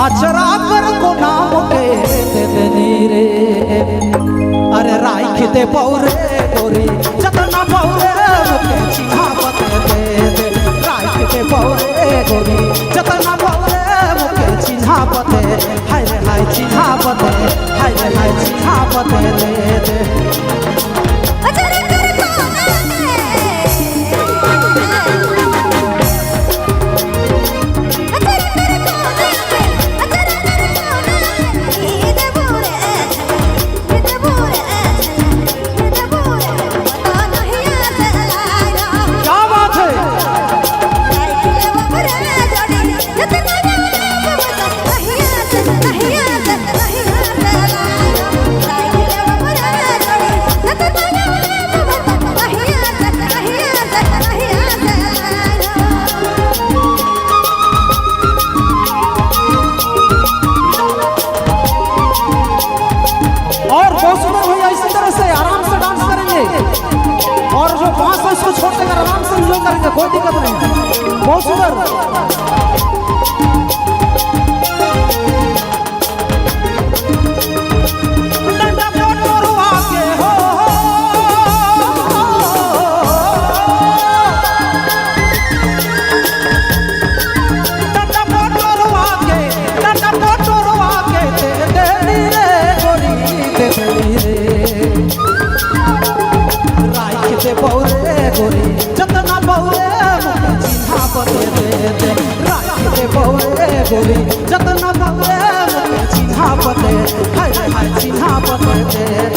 अचरा कर को नाम के देनी रे अरे राख दे पौरे गोरी जतना पौरे मुके चिन्हा बते दे राख दे पौरे गोरी जतना पौरे मुके चिन्हा बते हाय रे हाय चिन्हा बते हाय रे हाय चिन्हा बते दे और जो बांस है इसको छोड़ देकर आराम से एंजॉय करेंगे, कोई दिक्कत नहीं। बहुत सुंदर। जतना बहुरे मुके चिन्हा बते दे राख दे बहुरे गोरी जतना बहुरे मुके चिन्हा बते हाय हाय चिन्हा बते दे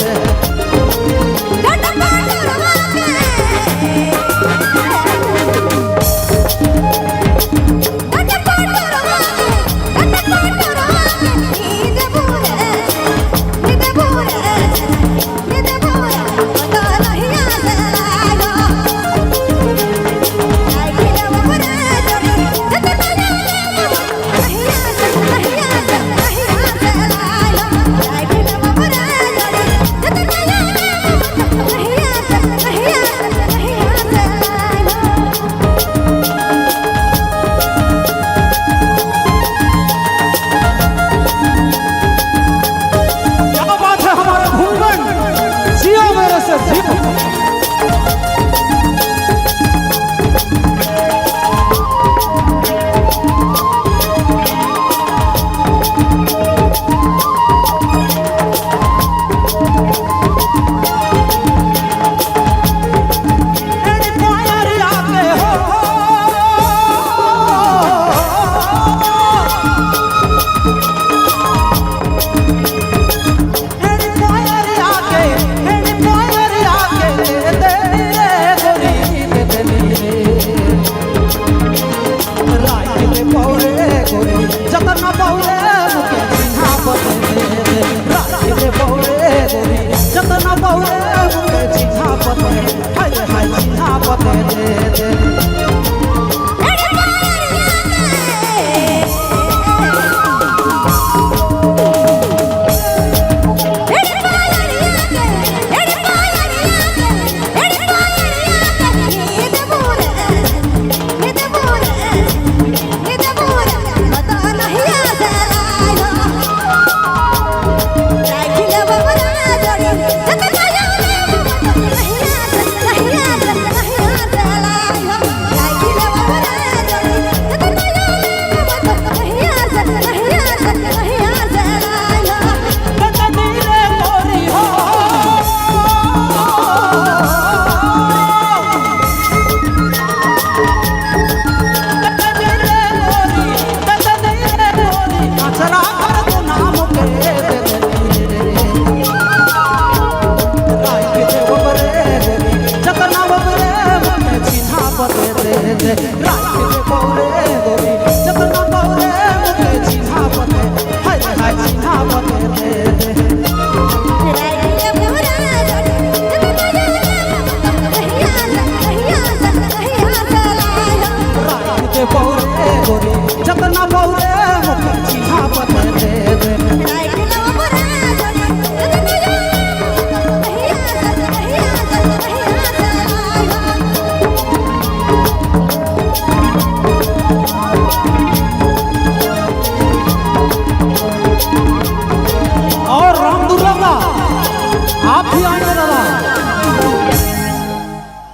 আই না দাদা